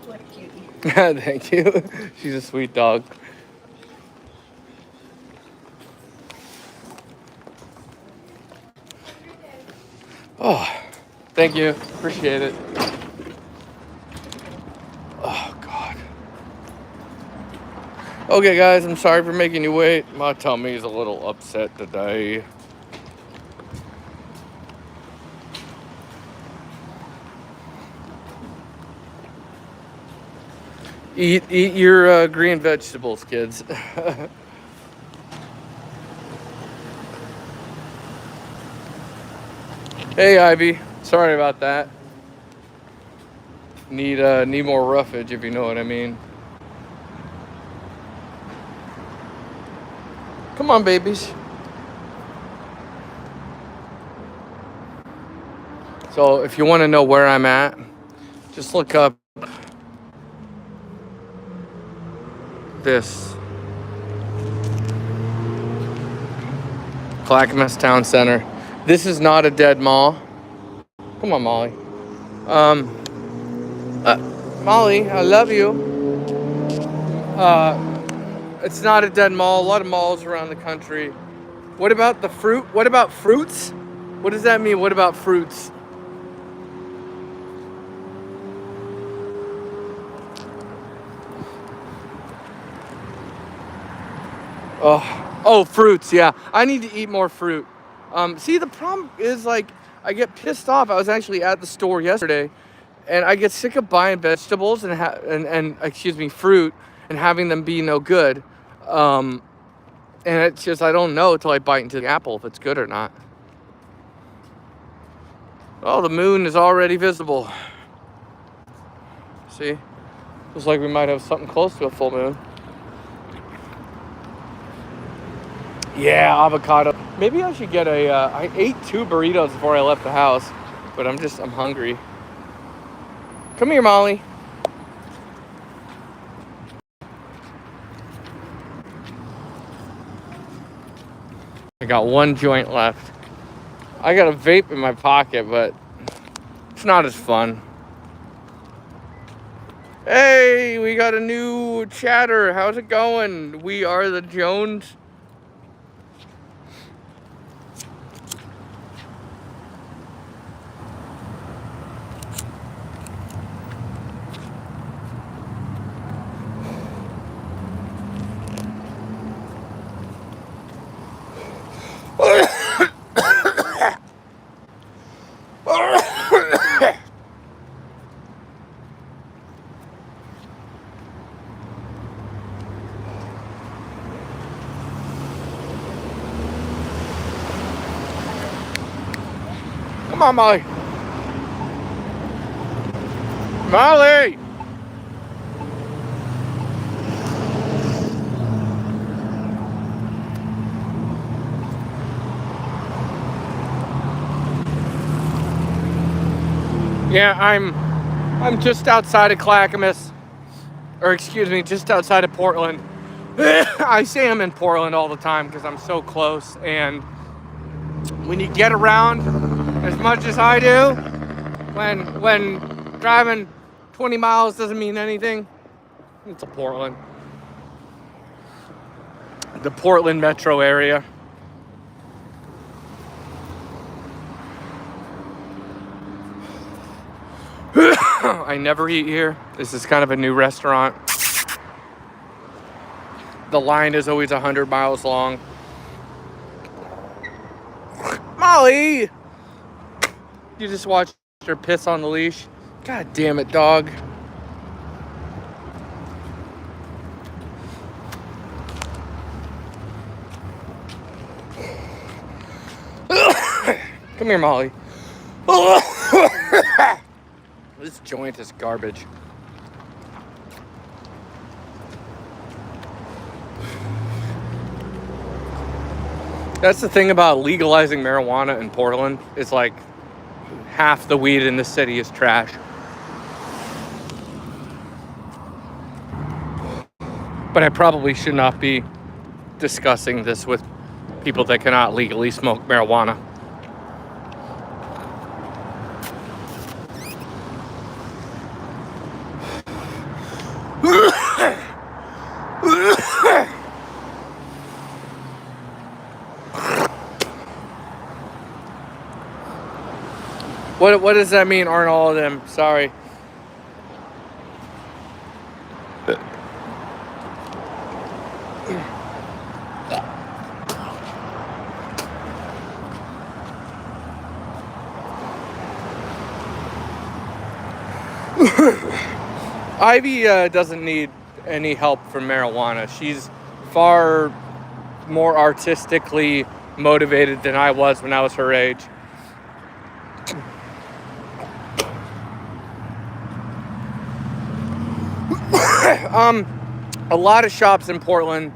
What a cutie. Thank you. She's a sweet dog. Oh, thank you. Appreciate it. Oh, God. Okay, guys, I'm sorry for making you wait. My tummy's a little upset today. Eat your green vegetables, kids. Hey, Ivy. Sorry about that. Need more roughage, if you know what I mean. Come on, babies. So, if you want to know where I'm at, just look up this Clackamas Town Center. This is not a dead mall. Come on, Molly. Molly, I love you. It's not a dead mall. A lot of malls around the country. What about the fruit? What about fruits? What does that mean? What about fruits? Oh, fruits. Yeah, I need to eat more fruit. See, the problem is like I get pissed off. I was actually at the store yesterday, and I get sick of buying vegetables and excuse me, fruit and having them be no good. And it's just I don't know till I bite into the apple if it's good or not. Oh, the moon is already visible. See, looks like we might have something close to a full moon. Yeah, avocado. Maybe I should get I ate 2 burritos before I left the house, but I'm hungry. Come here, Molly. I got 1 joint left. I got a vape in my pocket, but it's not as fun. Hey, we got a new chatter. How's it going? We are the Jones. Come on, Molly. Molly! Yeah, I'm just outside of Clackamas. Or excuse me, just outside of Portland. I say I'm in Portland all the time because I'm so close, and when you get around as much as I do, when driving 20 miles doesn't mean anything, it's a Portland. The Portland metro area. I never eat here. This is kind of a new restaurant. The line is always 100 miles long. Molly! You just watched her piss on the leash. God damn it, dog. Come here, Molly. This joint is garbage. That's the thing about legalizing marijuana in Portland. It's like half the weed in the city is trash. But I probably should not be discussing this with people that cannot legally smoke marijuana. What does that mean? Aren't all of them? Sorry. Ivy doesn't need any help from marijuana. She's far more artistically motivated than I was when I was her age. A lot of shops in Portland,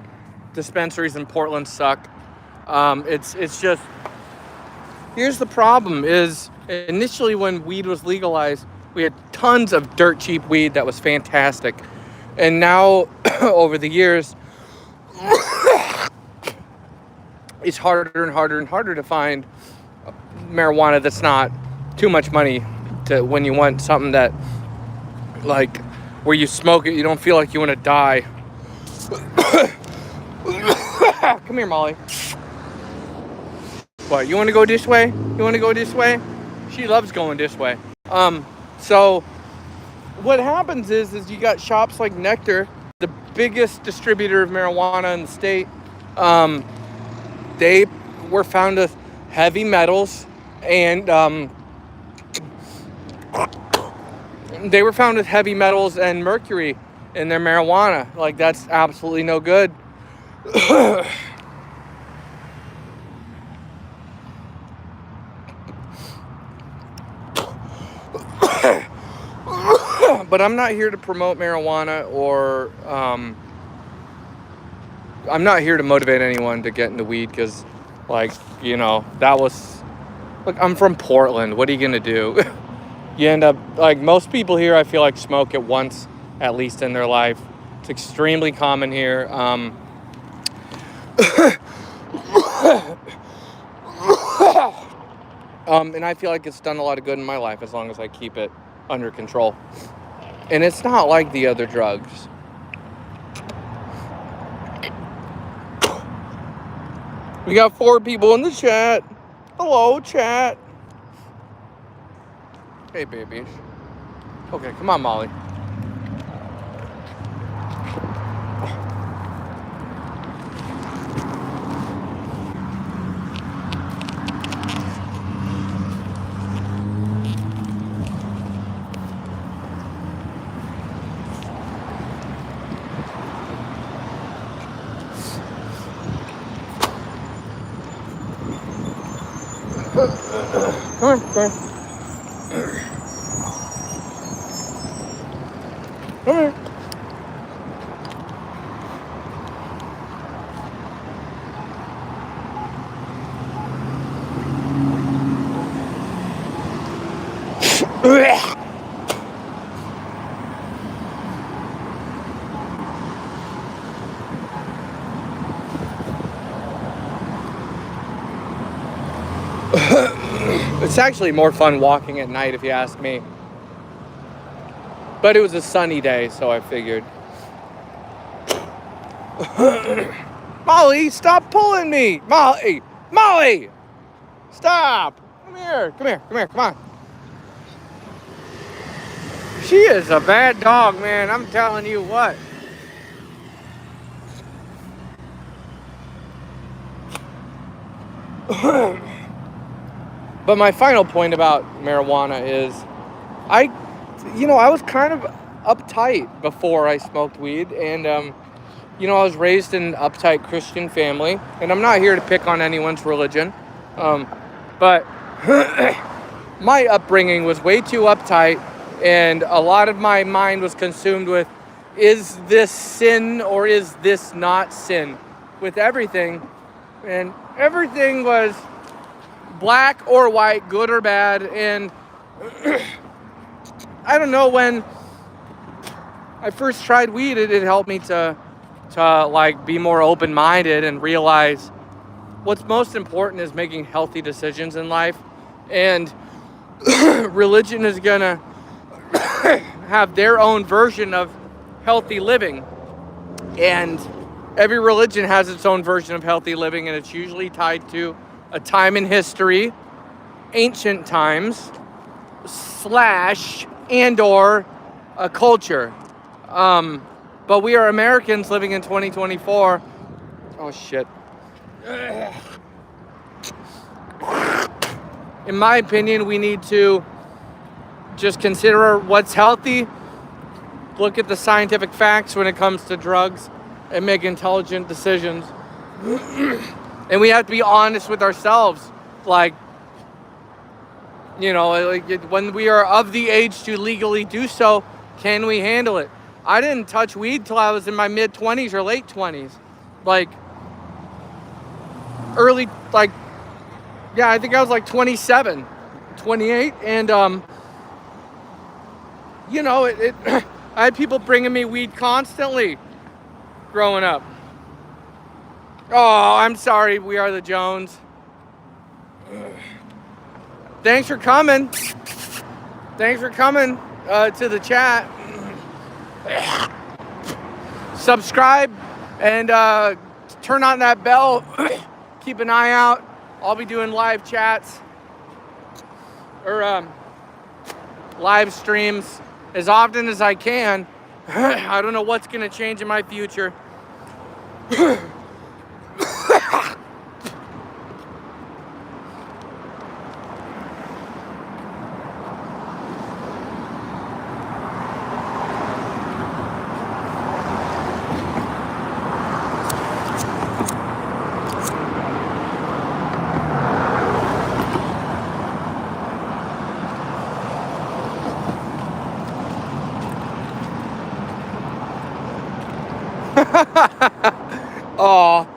dispensaries in Portland suck. It's just, here's the problem is initially when weed was legalized, we had tons of dirt cheap weed that was fantastic. And now over the years, it's harder and harder and harder to find marijuana that's not too much money to when you want something that, like, where you smoke it, you don't feel like you want to die. Come here, Molly. What, you want to go this way? You want to go this way? She loves going this way. So what happens is you got shops like Nectar, the biggest distributor of marijuana in the state. They were found with heavy metals and mercury in their marijuana. Like, that's absolutely no good. But I'm not here to promote marijuana or I'm not here to motivate anyone to get into weed because, like, you know, that was... Look, I'm from Portland. What are you going to do? You end up... Like, most people here, I feel like, smoke it once, at least in their life. It's extremely common here. And I feel like it's done a lot of good in my life as long as I keep it under control. And it's not like the other drugs. We got 4 people in the chat. Hello, chat. Hey, babies. Okay, come on, Molly. Come here. Come here. It's actually more fun walking at night, if you ask me. But it was a sunny day, so I figured. Molly, stop pulling me! Molly! Stop! Come here, come on. She is a bad dog, man. I'm telling you what. But my final point about marijuana is I was kind of uptight before I smoked weed. And, I was raised in an uptight Christian family. And I'm not here to pick on anyone's religion. But my upbringing was way too uptight. And a lot of my mind was consumed with, is this sin or is this not sin? With everything. And everything was black or white, good or bad. And I don't know, when I first tried weed, it helped me to like be more open-minded and realize what's most important is making healthy decisions in life. And religion is gonna have their own version of healthy living. And every religion has its own version of healthy living, and it's usually tied to a time in history, ancient times, / and or a culture. But we are Americans living in 2024. Oh shit. In my opinion, we need to just consider what's healthy, look at the scientific facts when it comes to drugs, and make intelligent decisions. And we have to be honest with ourselves. Like, when we are of the age to legally do so, can we handle it? I didn't touch weed till I was in my mid-20s or late 20s. I think I was like 27, 28. And, I had people bringing me weed constantly growing up. Oh, I'm sorry. We are the Jones. Thanks for coming. Thanks for coming to the chat. Subscribe and turn on that bell. Keep an eye out. I'll be doing live chats or live streams as often as I can. I don't know what's going to change in my future. Oh.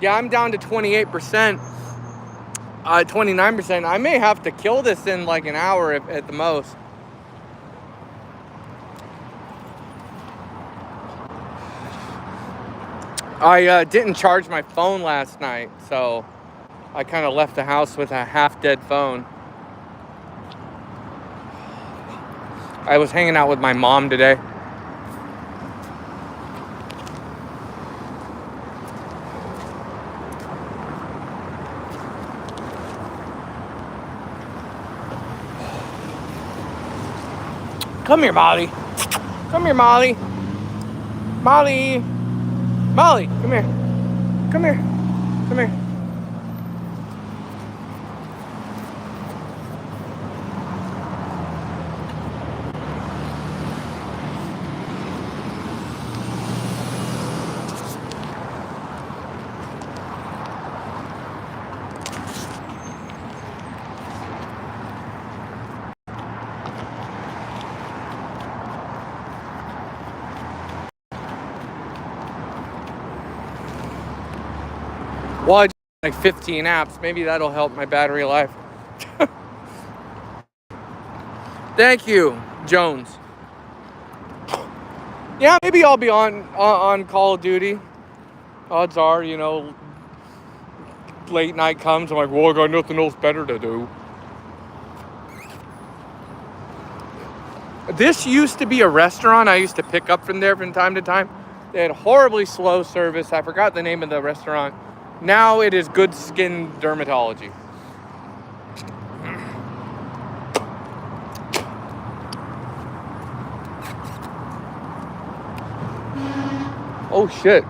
Yeah, I'm down to 28%, 29%. I may have to kill this in like an hour at the most. I didn't charge my phone last night, so I kind of left the house with a half-dead phone. I was hanging out with my mom today. Come here, Molly. Come here, Molly. Molly. Molly, come here. Come here. Come here. Well, I just like 15 apps. Maybe that'll help my battery life. Thank you, Jones. Yeah, maybe I'll be on Call of Duty. Odds are, late night comes. I'm like, well, I got nothing else better to do. This used to be a restaurant I used to pick up from there from time to time. They had horribly slow service. I forgot the name of the restaurant. Now it is Good Skin Dermatology. Oh shit.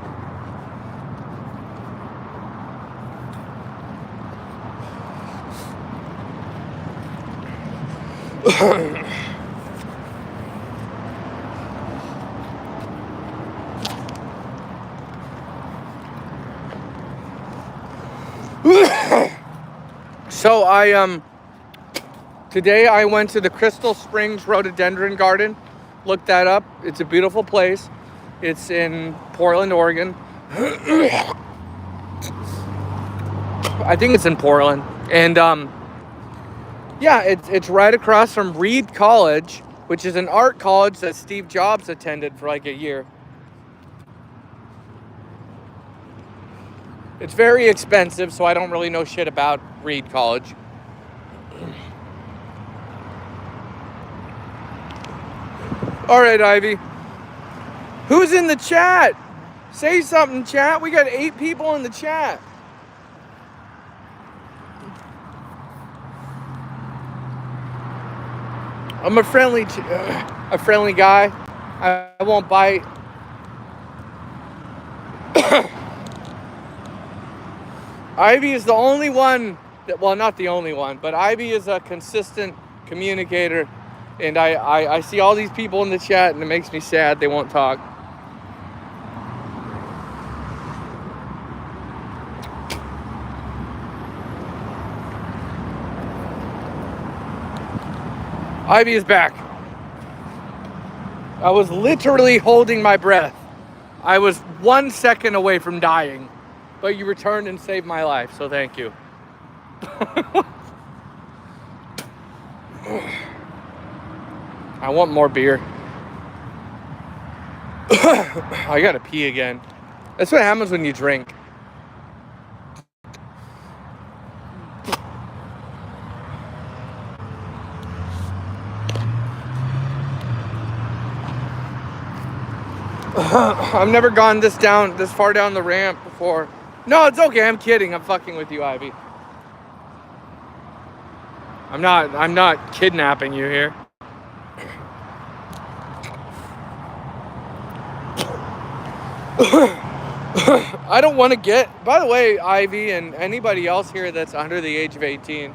So today I went to the Crystal Springs Rhododendron Garden. Look that up. It's a beautiful place. It's in Portland, Oregon. I think it's in Portland. And yeah, it's right across from Reed College, which is an art college that Steve Jobs attended for like a year. It's very expensive, so I don't really know shit about Reed College. All right, Ivy. Who's in the chat? Say something, chat. We got 8 people in the chat. I'm a friendly guy. I won't bite. Ivy is the only one that, well, not the only one, but Ivy is a consistent communicator. And I see all these people in the chat, and it makes me sad they won't talk. Ivy is back. I was literally holding my breath. I was 1 second away from dying, but you returned and saved my life, so thank you. I want more beer. I gotta pee again. That's what happens when you drink. I've never gone this far down the ramp before. No, it's okay. I'm kidding. I'm fucking with you, Ivy. I'm not kidnapping you here. I don't want to get, by the way, Ivy and anybody else here that's under the age of 18,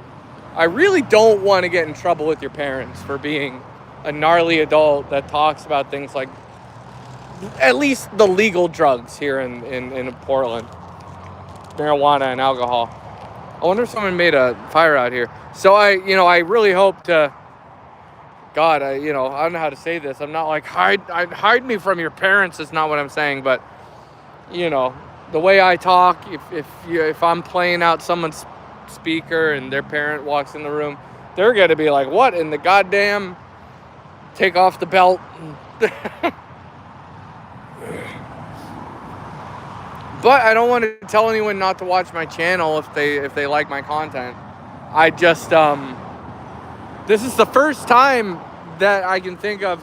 I really don't want to get in trouble with your parents for being a gnarly adult that talks about things like, at least the legal drugs here in Portland. Marijuana and alcohol. I wonder if someone made a fire out here. So I really hope to, God, I don't know how to say this. I'm not like, hide me from your parents is not what I'm saying, but the way I talk, if I'm playing out someone's speaker and their parent walks in the room, they're gonna be like, what in the goddamn, take off the belt. But I don't want to tell anyone not to watch my channel if they like my content. I just this is the first time that I can think of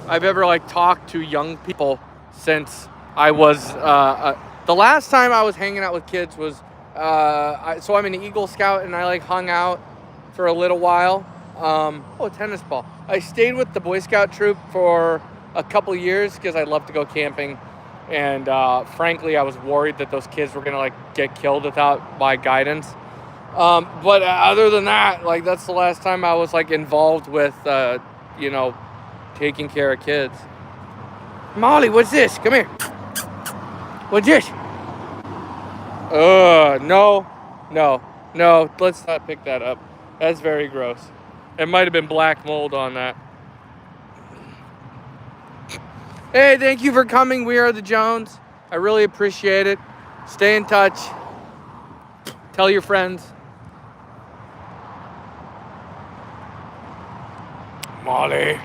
I've ever talked to young people since I was the last time I was hanging out with kids was so I'm an Eagle Scout and I hung out for a little while. Tennis ball. I stayed with the Boy Scout troop for a couple years because I love to go camping. And frankly, I was worried that those kids were gonna get killed without my guidance. But other than that, that's the last time I was involved with, taking care of kids. Molly, what's this? Come here. What's this? No. Let's not pick that up. That's very gross. It might have been black mold on that. Hey, thank you for coming. We are the Jones. I really appreciate it. Stay in touch. Tell your friends. Molly.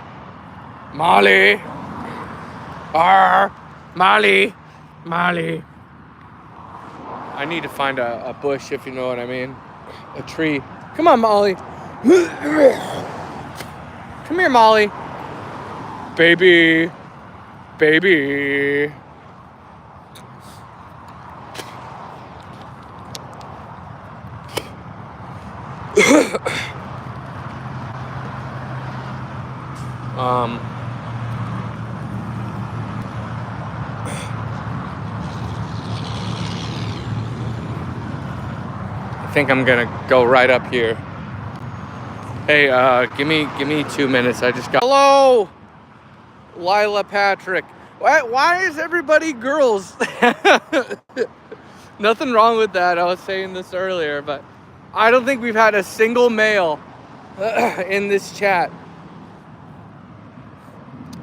Molly. I need to find a bush, if you know what I mean. A tree. Come on, Molly. Come here, Molly. Baby. I think I'm gonna go right up here. Hey, give me 2 minutes. I just got. Hello, Lila Patrick. Why is everybody girls? Nothing wrong with that. I was saying this earlier, but I don't think we've had a single male in this chat.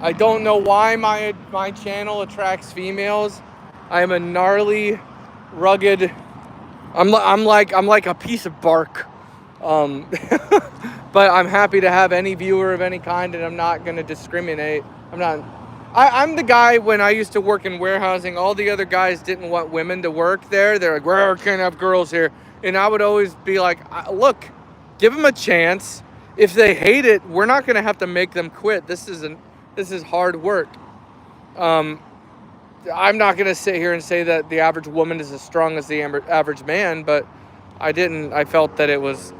I don't know why my channel attracts females. I am a gnarly, rugged. I'm like a piece of bark. But I'm happy to have any viewer of any kind, and I'm not gonna discriminate. I'm the guy, when I used to work in warehousing, all the other guys didn't want women to work there. They're like, we can't have girls here. And I would always be like, look, give them a chance. If they hate it, we're not going to have to make them quit. This This is hard work. I'm not going to sit here and say that the average woman is as strong as the average man, but I felt that it was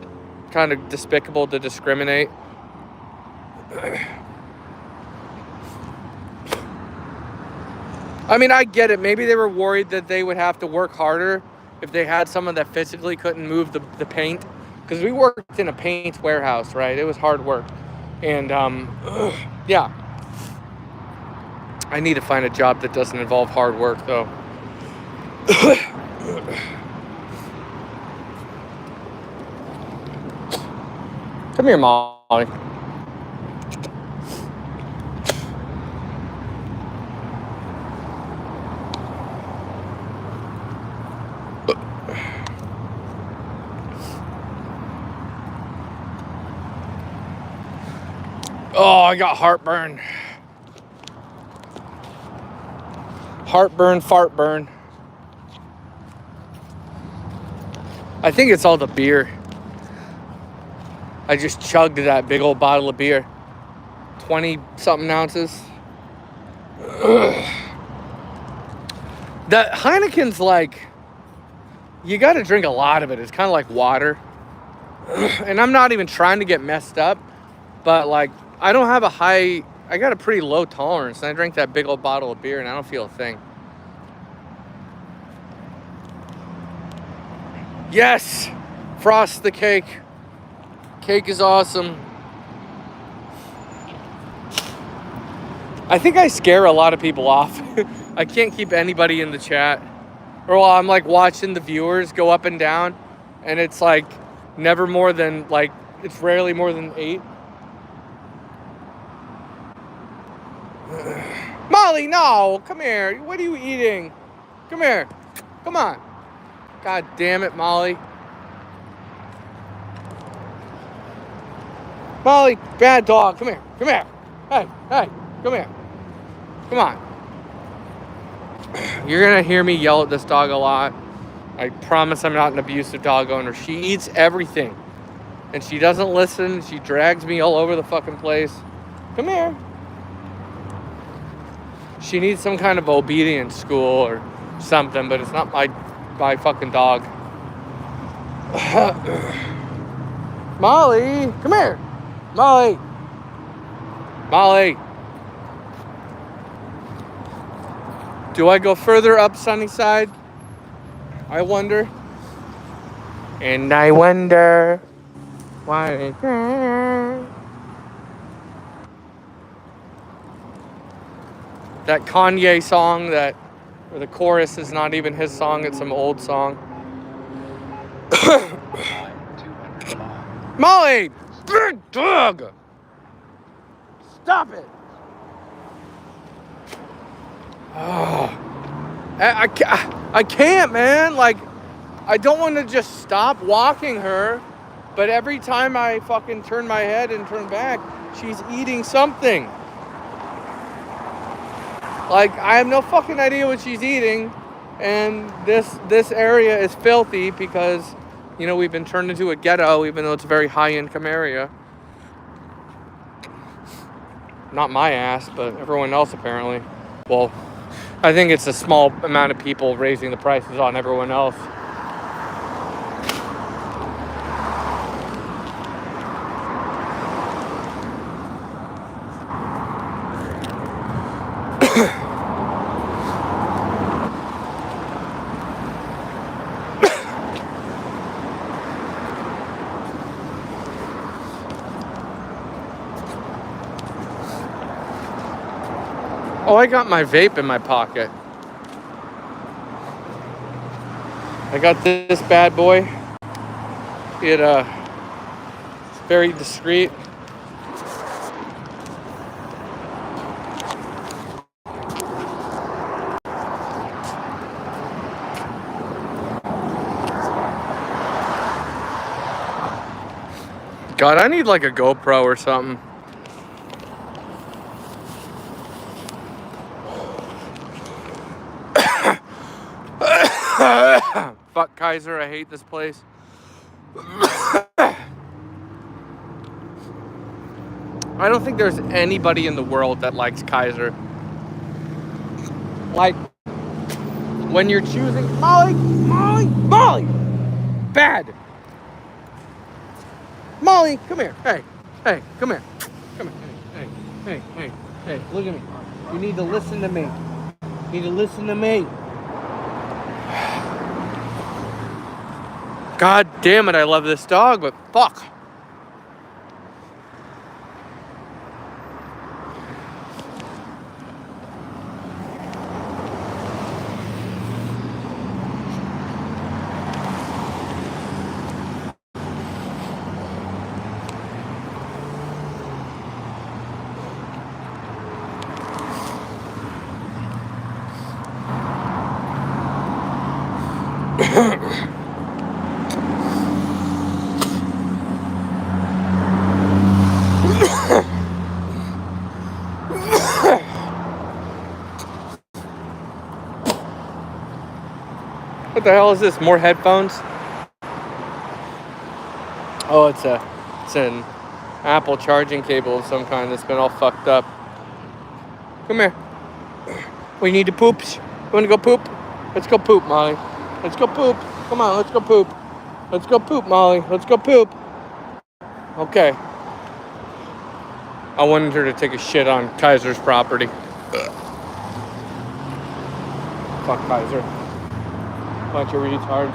kind of despicable to discriminate. I mean, I get it. Maybe they were worried that they would have to work harder if they had someone that physically couldn't move the paint. Because we worked in a paint warehouse, right? It was hard work. And, yeah. I need to find a job that doesn't involve hard work, though. Come here, Molly. Oh, I got heartburn. Heartburn, fartburn. I think it's all the beer. I just chugged that big old bottle of beer. 20-something ounces. That Heineken's like, you got to drink a lot of it. It's kind of like water. And I'm not even trying to get messed up, but like, I don't have I got a pretty low tolerance, and I drank that big old bottle of beer, and I don't feel a thing. Yes! Frost the cake. Cake is awesome. I think I scare a lot of people off. I can't keep anybody in the chat. Or while I'm like watching the viewers go up and down, and it's like never more than like, it's rarely more than 8. Molly, no, come here. What are you eating? Come here. Come on. God damn it, Molly. Molly, bad dog. Come here. Come here. Hey, come here. Come on. You're going to hear me yell at this dog a lot. I promise I'm not an abusive dog owner. She eats everything. And she doesn't listen. She drags me all over the fucking place. Come here. She needs some kind of obedience school or something, but it's not my fucking dog. Molly, come here. Molly. Molly. Do I go further up Sunnyside? I wonder. And I wonder why. That Kanye song where the chorus is not even his song, it's some old song. Molly! Big dog! Stop it! Oh, I can't, man. Like, I don't want to just stop walking her, but every time I fucking turn my head and turn back, she's eating something. Like, I have no fucking idea what she's eating, and this area is filthy because, you know, we've been turned into a ghetto, even though it's a very high-income area. Not my ass, but everyone else apparently. Well, I think it's a small amount of people raising the prices on everyone else. Oh, I got my vape in my pocket. I got this bad boy. It's very discreet. God, I need like a GoPro or something. Fuck Kaiser, I hate this place. I don't think there's anybody in the world that likes Kaiser. Like, when you're choosing Molly, bad. Molly, come here. Hey, come here. Come here. Hey, look at me. You need to listen to me. You need to listen to me. God damn it, I love this dog, but fuck. What the hell is this? More headphones? Oh, it's an Apple charging cable of some kind that's been all fucked up. Come here. We need to poop. You want to go poop? Let's go poop, Molly. Let's go poop. Come on, let's go poop. Let's go poop, Molly. Let's go poop. Okay. I wanted her to take a shit on Kaiser's property. Fuck Kaiser. Bunch of retards.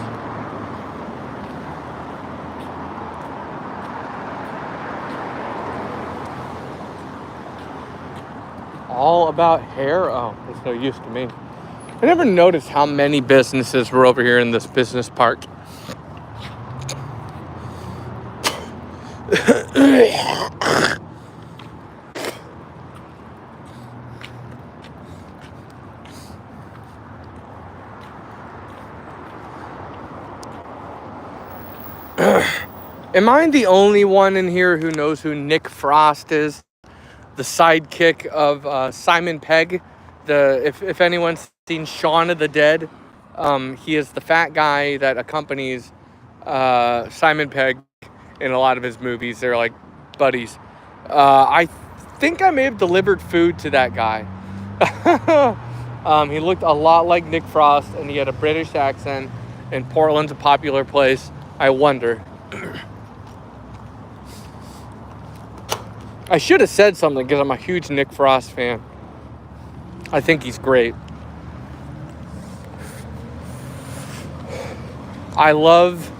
All about hair? Oh, it's no use to me. I never noticed how many businesses were over here in this business park. Am I the only one in here who knows who Nick Frost is? The sidekick of Simon Pegg. If anyone's seen Shaun of the Dead, he is the fat guy that accompanies Simon Pegg in a lot of his movies. They're like buddies. I think I may have delivered food to that guy. He looked a lot like Nick Frost, and he had a British accent, and Portland's a popular place. I wonder. I should have said something because I'm a huge Nick Frost fan. I think he's great. I love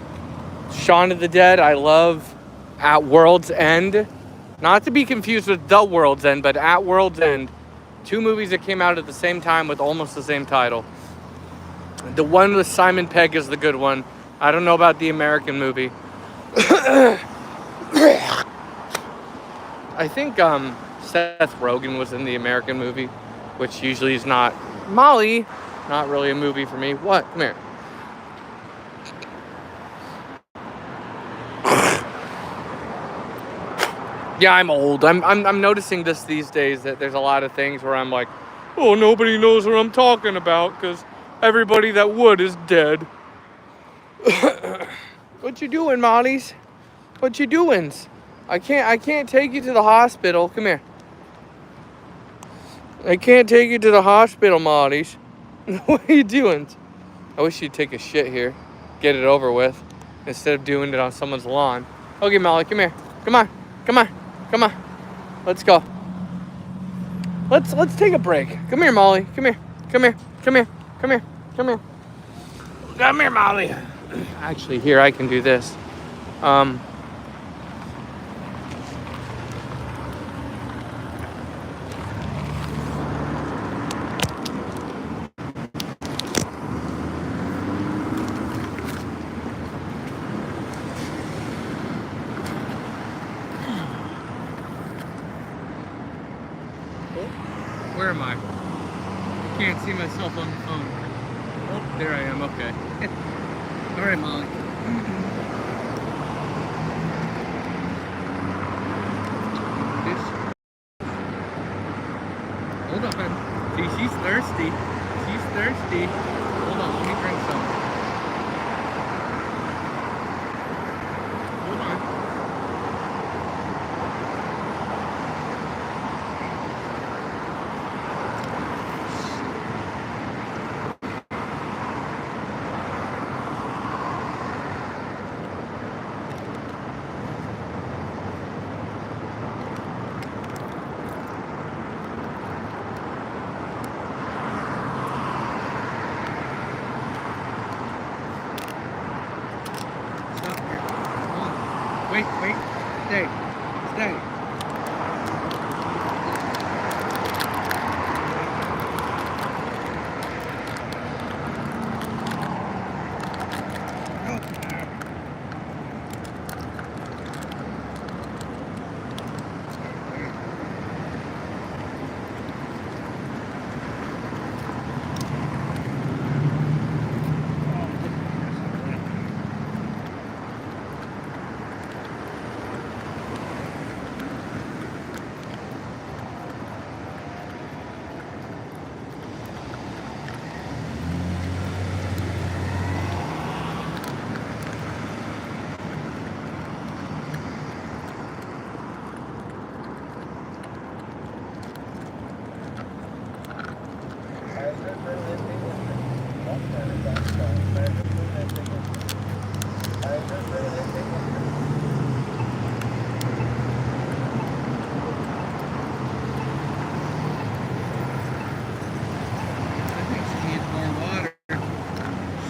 Shaun of the Dead. I love At World's End. Not to be confused with The World's End, but At World's End. 2 movies that came out at the same time with almost the same title. The one with Simon Pegg is the good one. I don't know about the American movie. I think Seth Rogen was in the American movie, which usually is not. Molly, not really a movie for me. What? Come here. Yeah, I'm old. I'm noticing this these days, that there's a lot of things where I'm like, oh, nobody knows what I'm talking about because everybody that would is dead. What you doing, Molly's? What you doing? I can't take you to the hospital. Come here. I can't take you to the hospital, Molly's. What are you doing? I wish you'd take a shit here. Get it over with. Instead of doing it on someone's lawn. Okay, Molly, come here. Come on. Let's go. Let's take a break. Come here, Molly. Come here, Molly. Actually, here, I can do this. Where am I? I can't see myself on the phone. Oh, there I am. Okay. All right, Molly. Hold up, man. See, she's thirsty. Hold on, let me drink some. Hold on. Stay. Stay.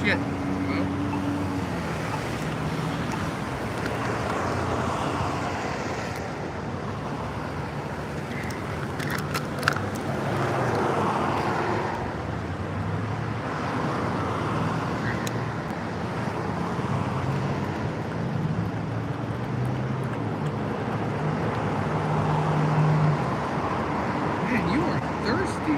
Shit. Man, you are thirsty.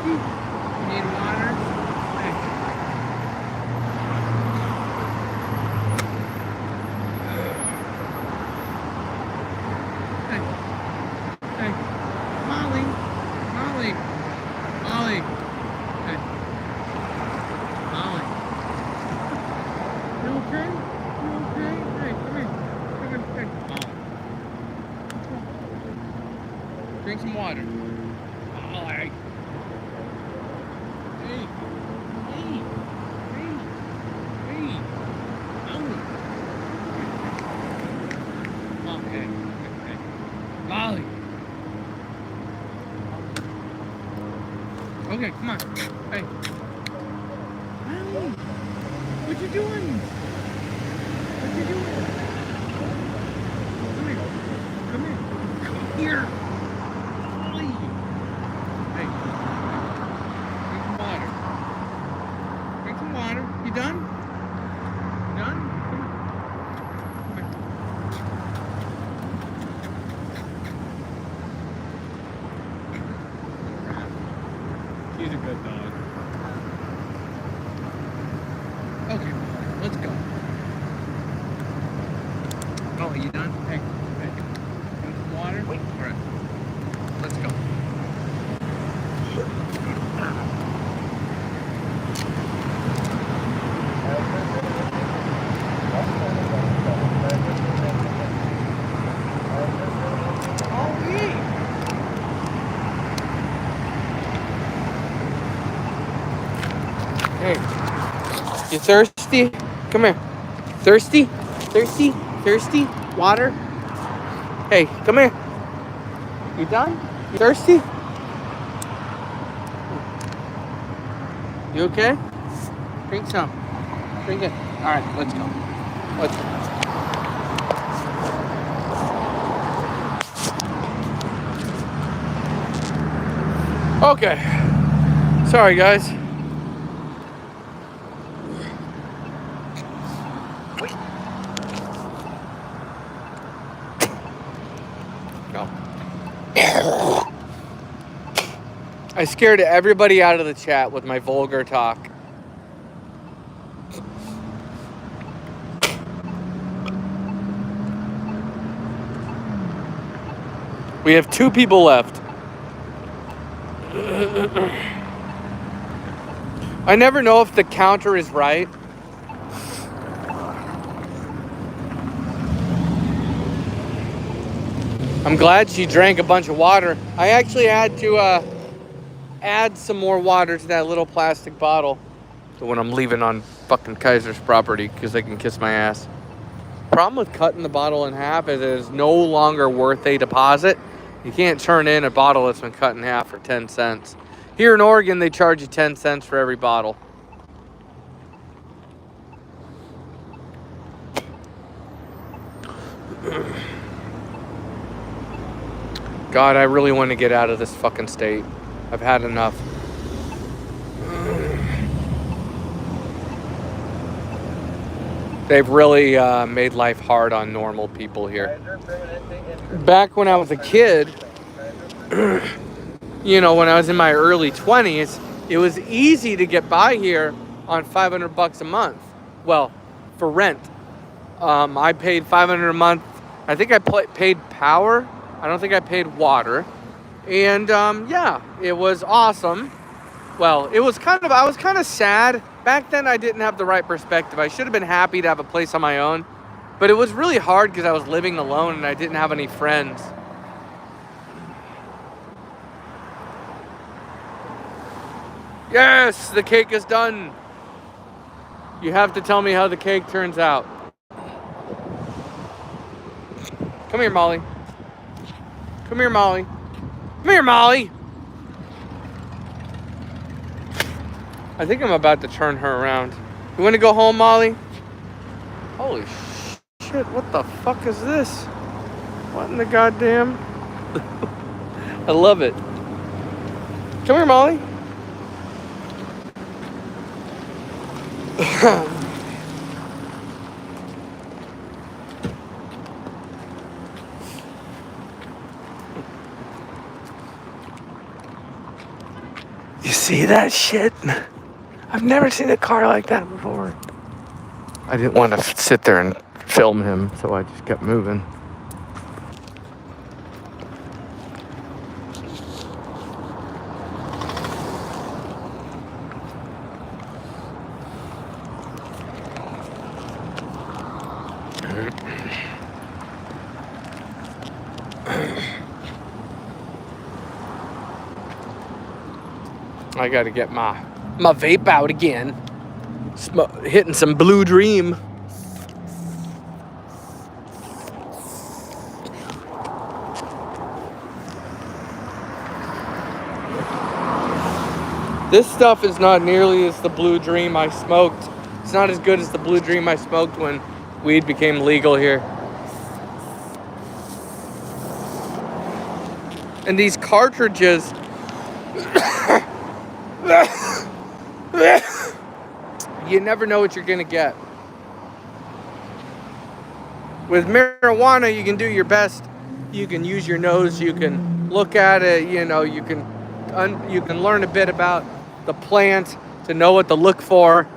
You need water? Hey. Hey. Hey. Molly. Molly. Molly. Hey. Molly. You okay? You okay? Hey, come here. Come here. Hey. Molly. Drink some water. Molly. Hey, hey, hey, hey, Molly. Okay, okay. Molly. Okay, come on. Hey. Molly, what you doing? What you doing? Come here. Come here. Come here. Molly. Hey. Drink some water. You done? You done? Come here. He's a good dog. Okay, let's go. Oh, you done? Hey, hey. Drink some water? All right. Let's go. Hey, you thirsty? Come here. Thirsty? Thirsty? Thirsty? Water? Hey, come here. You done? You thirsty? You okay? Drink some. Drink it. All right, let's go. Let's go. Okay. Sorry, guys. Go. I scared everybody out of the chat with my vulgar talk. We have 2 people left. I never know if the counter is right. I'm glad she drank a bunch of water. I actually had to add some more water to that little plastic bottle when I'm leaving on fucking Kaiser's property because they can kiss my ass. Problem with cutting the bottle in half is it is no longer worth a deposit. You can't turn in a bottle that's been cut in half for 10 cents. Here in Oregon, they charge you 10 cents for every bottle. God, I really want to get out of this fucking state. I've had enough. They've really made life hard on normal people here. Back when I was a kid, you know, when I was in my early 20s, it was easy to get by here on $500 a month. Well, for rent. I paid $500 a month. I think I paid power. I don't think I paid water. And yeah, it was awesome. Well, I was kind of sad. Back then, I didn't have the right perspective. I should have been happy to have a place on my own. But it was really hard because I was living alone and I didn't have any friends. Yes, the cake is done. You have to tell me how the cake turns out. Come here, Molly. Come here, Molly. Come here, Molly. I think I'm about to turn her around. You want to go home, Molly? Holy shit, what the fuck is this? What in the goddamn? I love it. Come here, Molly. You see that shit? I've never seen a car like that before. I didn't want to sit there and film him, so I just kept moving. I gotta get my vape out again. Hitting some Blue Dream. This stuff is not nearly as the Blue Dream I smoked. It's not as good as the Blue Dream I smoked when weed became legal here. And these cartridges, you never know what you're gonna get. With marijuana, you can do your best. You can use your nose. You can look at it. You know, you can learn a bit about the plant to know what to look for.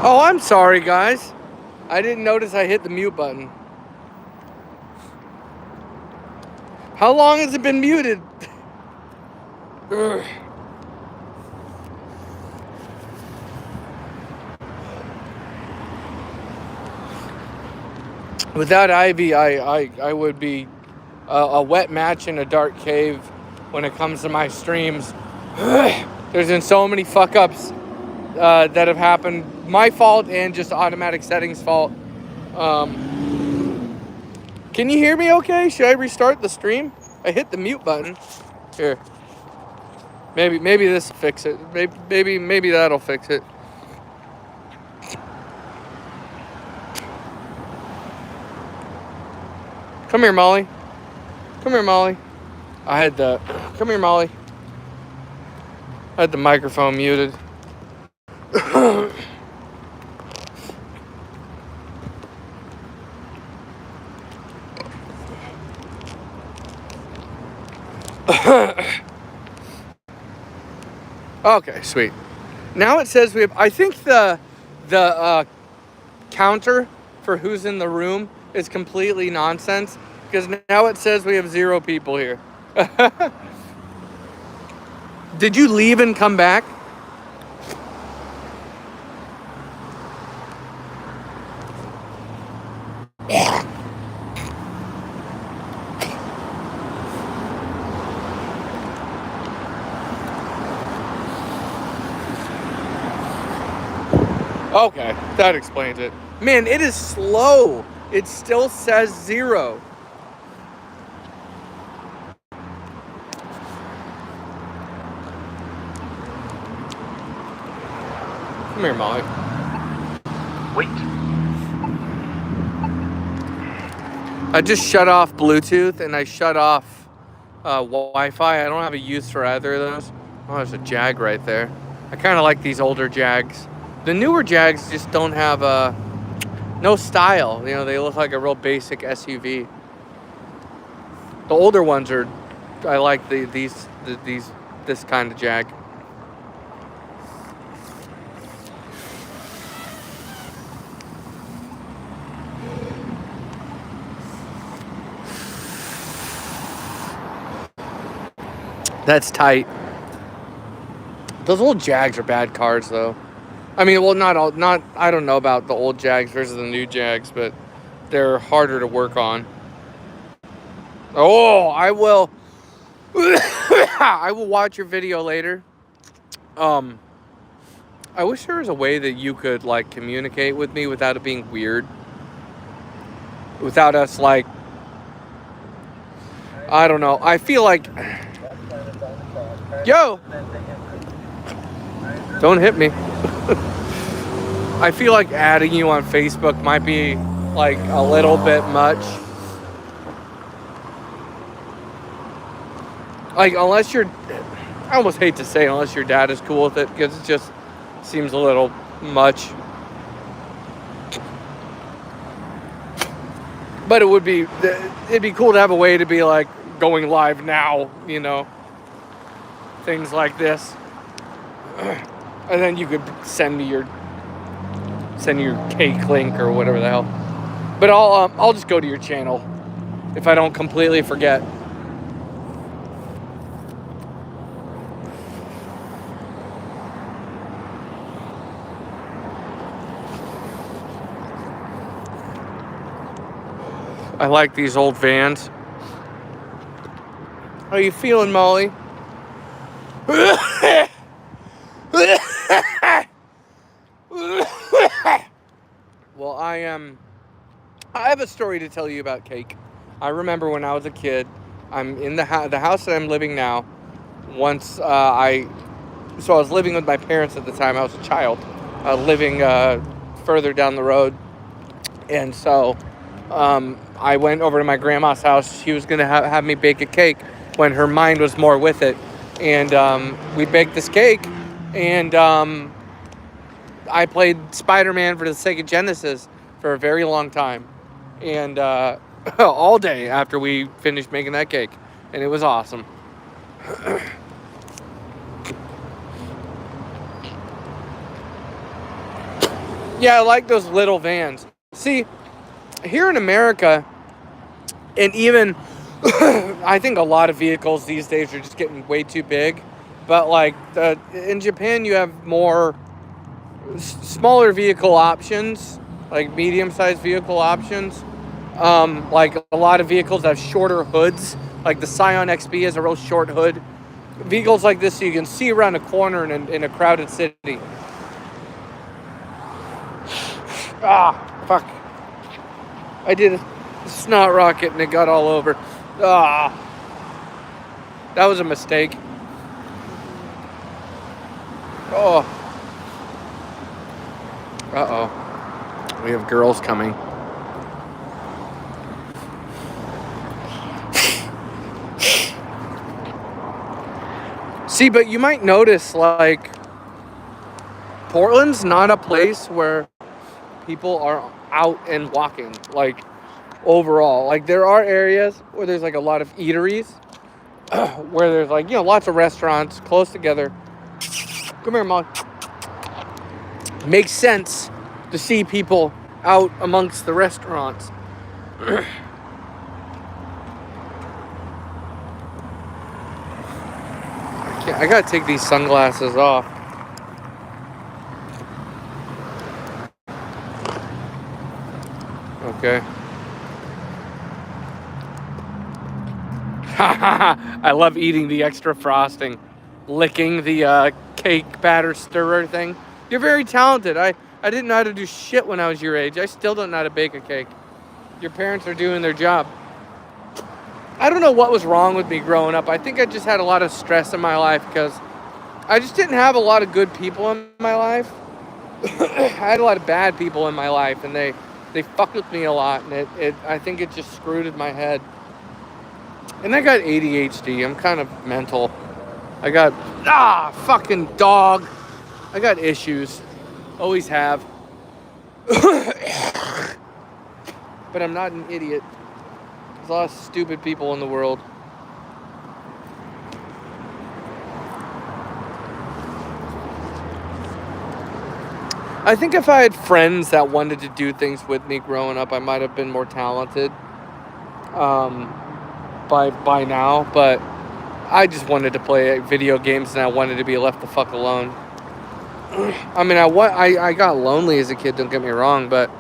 Oh, I'm sorry, guys. I didn't notice I hit the mute button. How long has it been muted? Ugh. Without Ivy, I would be a wet match in a dark cave when it comes to my streams. There's been so many fuck ups that have happened. My fault and just automatic settings fault. Can you hear me okay? Should I restart the stream? I hit the mute button. Here. Maybe this will fix it. Maybe that'll fix it. Come here, Molly. Come here, Molly. Come here, Molly. I had the microphone muted. Okay, sweet. Now it says we have, I think the counter for who's in the room is completely nonsense, because now it says we have 0 people here. Did you leave and come back? Okay, that explains it. Man, it is slow. It still says 0. Come here, Molly. Wait. I just shut off Bluetooth and I shut off Wi-Fi. I don't have a use for either of those. Oh, there's a Jag right there. I kind of like these older Jags. The newer Jags just don't have no style. You know, they look like a real basic SUV. The older ones are, I like this kind of Jag. That's tight. Those old Jags are bad cars, though. I mean, well, not. I don't know about the old Jags versus the new Jags, but they're harder to work on. Oh, I will. I will watch your video later. I wish there was a way that you could like communicate with me without it being weird. Without us like, I don't know. I feel like, yo, don't hit me. I feel like adding you on Facebook might be like a little bit much. Like, unless you're, I almost hate to say unless your dad is cool with it, because it just seems a little much. But it'd be cool to have a way to be like going live now, you know, things like this. And then you could send me your cake link or whatever the hell. But I'll just go to your channel if I don't completely forget. I like these old vans. How you feeling, Molly? Well, I have a story to tell you about cake. I remember when I was a kid. I'm in the house that I'm living now. Once I was living with my parents at the time. I was a child, living further down the road, and so I went over to my grandma's house. She was gonna have me bake a cake when her mind was more with it, and we baked this cake, and I played Spider-Man for the Sega Genesis for a very long time, and all day after we finished making that cake, and it was awesome. Yeah, I like those little vans. See, here in America, and even I think a lot of vehicles these days are just getting way too big. But like in Japan, you have more smaller vehicle options, like medium-sized vehicle options. Like a lot of vehicles have shorter hoods. Like the Scion XB has a real short hood. Vehicles like this, so you can see around a corner in a crowded city. Ah, fuck. I did a snot rocket and it got all over. Ah, that was a mistake. Oh. Uh-oh. We have girls coming. See, but you might notice, like, Portland's not a place where people are out and walking, like, overall. Like, there are areas where there's, like, a lot of eateries, where there's, like, you know, lots of restaurants close together. Come here, Molly. Makes sense to see people out amongst the restaurants. I gotta take these sunglasses off. Okay. I love eating the extra frosting. Licking the cake batter stirrer thing. You're very talented. I didn't know how to do shit when I was your age. I still don't know how to bake a cake. Your parents are doing their job. I don't know what was wrong with me growing up. I think I just had a lot of stress in my life because I just didn't have a lot of good people in my life. I had a lot of bad people in my life, and they fucked with me a lot, and I think it just screwed with my head. And I got ADHD. I'm kind of mental. I got fucking dog. I got issues. Always have. But I'm not an idiot. There's a lot of stupid people in the world. I think if I had friends that wanted to do things with me growing up, I might have been more talented by now. But I just wanted to play video games and I wanted to be left the fuck alone. I mean, I got lonely as a kid, don't get me wrong, but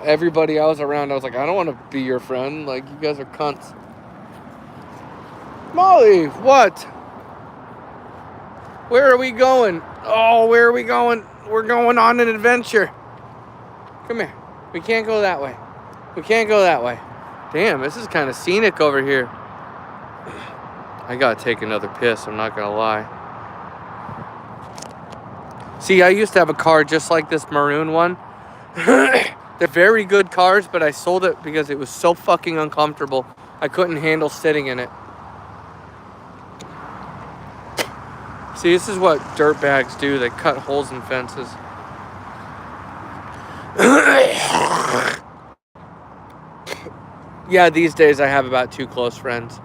everybody I was around, I was like, I don't want to be your friend. Like, you guys are cunts. Molly, what? Where are we going? Oh, where are we going? We're going on an adventure. Come here. We can't go that way. We can't go that way. Damn, this is kind of scenic over here. I gotta take another piss, I'm not gonna lie. See, I used to have a car just like this maroon one. They're very good cars, but I sold it because it was so fucking uncomfortable. I couldn't handle sitting in it. See, this is what dirtbags do. They cut holes in fences. Yeah, these days I have about 2 close friends.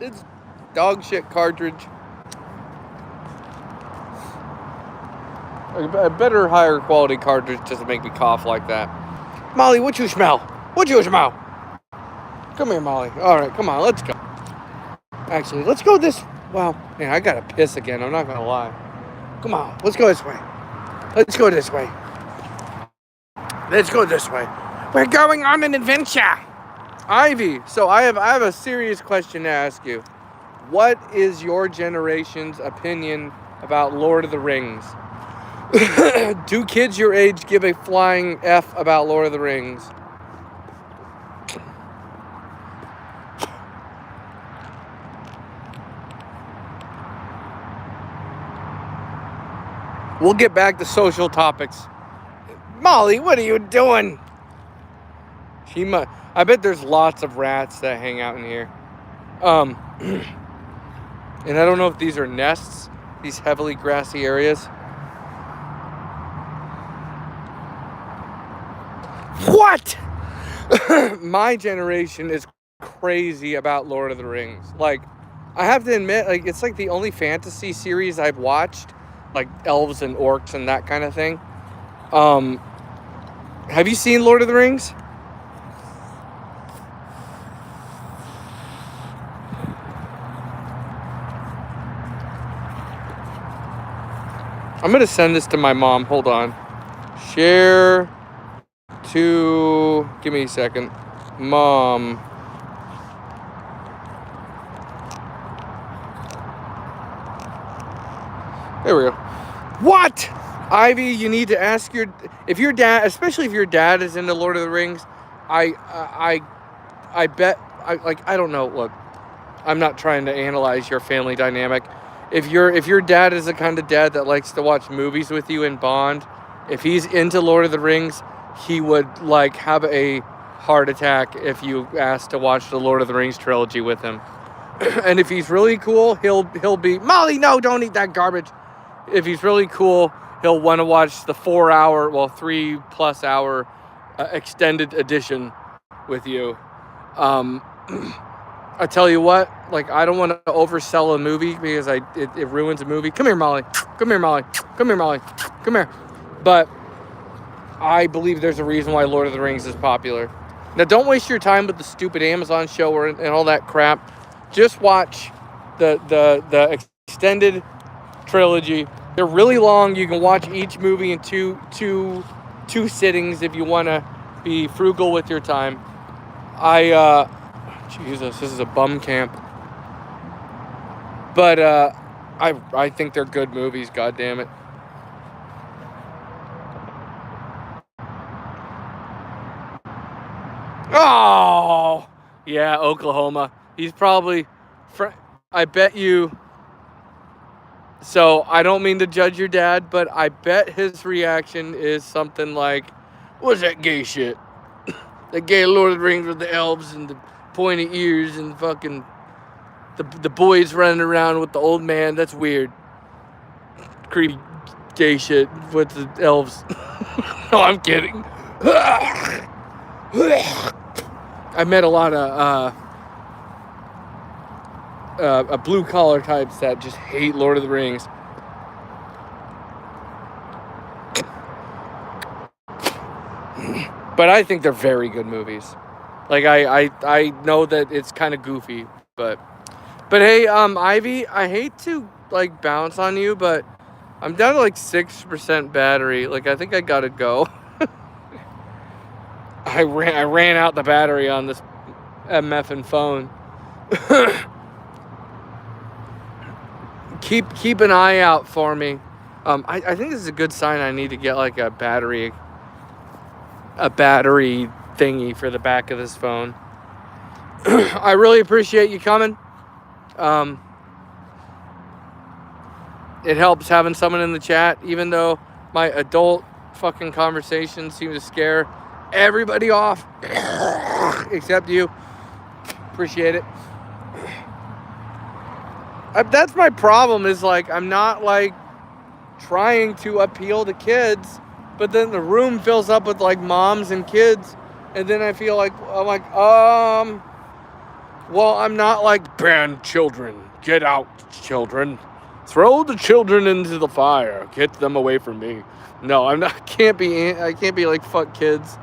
It's dog shit cartridge. A better, higher quality cartridge doesn't make me cough like that. Molly, what you smell? What you smell? Come here, Molly. All right, come on, let's go. Actually, let's go this. Well, man, I gotta piss again. I'm not gonna lie. Come on, let's go this way. Let's go this way. Let's go this way. We're going on an adventure. Ivy, so I have a serious question to ask you. What is your generation's opinion about Lord of the Rings? Do kids your age give a flying F about Lord of the Rings? We'll get back to social topics. Molly, what are you doing? I bet there's lots of rats that hang out in here. And I don't know if these are nests, these heavily grassy areas. What? My generation is crazy about Lord of the Rings. Like, I have to admit, like, it's like the only fantasy series I've watched, like elves and orcs and that kind of thing. Have you seen Lord of the Rings? I'm gonna send this to my mom. Hold on. Share to... Give me a second. Mom. There we go. What? Ivy, you need to ask if your dad, especially if your dad is into Lord of the Rings, I bet, I don't know, look, I'm not trying to analyze your family dynamic. If your dad is the kind of dad that likes to watch movies with you and bond, if he's into Lord of the Rings, he would like have a heart attack if you asked to watch the Lord of the Rings trilogy with him. And if he's really cool, he'll be, Molly, no, don't eat that garbage. If he's really cool, he'll want to watch the 3+ hour extended edition with you. I tell you what, like, I don't want to oversell a movie because it ruins a movie. Come here, Molly. Come here, Molly. Come here, Molly. Come here. But I believe there's a reason why Lord of the Rings is popular. Now, don't waste your time with the stupid Amazon show and all that crap. Just watch the extended trilogy. They're really long. You can watch each movie in two sittings if you want to be frugal with your time. Jesus, this is a bum camp. But I think they're good movies. God damn it. Oh, yeah, Oklahoma. He's probably, I bet you. So I don't mean to judge your dad, but I bet his reaction is something like, "What's that gay shit? That gay Lord of the Rings with the elves and the pointy ears and fucking the boys running around with the old man. That's weird. Creepy gay shit with the elves." No, I'm kidding. I met a lot of blue collar types that just hate Lord of the Rings. But I think they're very good movies. Like, I know that it's kind of goofy, but hey, Ivy, I hate to like bounce on you, but I'm down to like 6% battery. Like, I think I gotta go. I ran out the battery on this MFing phone. Keep an eye out for me. I think this is a good sign. I need to get like a battery thingy for the back of this phone. I really appreciate you coming. It helps having someone in the chat, even though my adult fucking conversations seem to scare everybody off except you. Appreciate it. That's my problem, is like, I'm not like trying to appeal to kids, but then the room fills up with like moms and kids, and then I feel like well, I'm not like, ban children, get out children, throw the children into the fire, get them away from me. No, I can't be like, fuck kids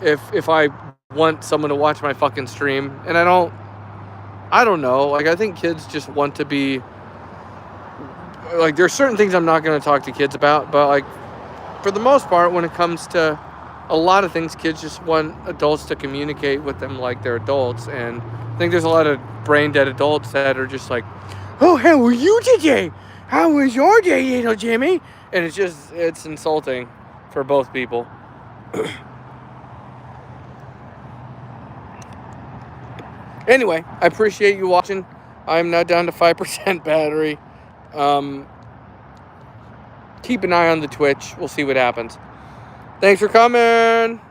if I want someone to watch my fucking stream. And I don't know, like, I think kids just want to be like, there's certain things I'm not going to talk to kids about, but like, for the most part, when it comes to a lot of things, kids just want adults to communicate with them like they're adults. And I think there's a lot of brain dead adults that are just like, "Oh, how are you today? How was your day, little Jimmy?" And it's insulting for both people. Anyway, I appreciate you watching. I'm now down to 5% battery. Keep an eye on the Twitch. We'll see what happens. Thanks for coming.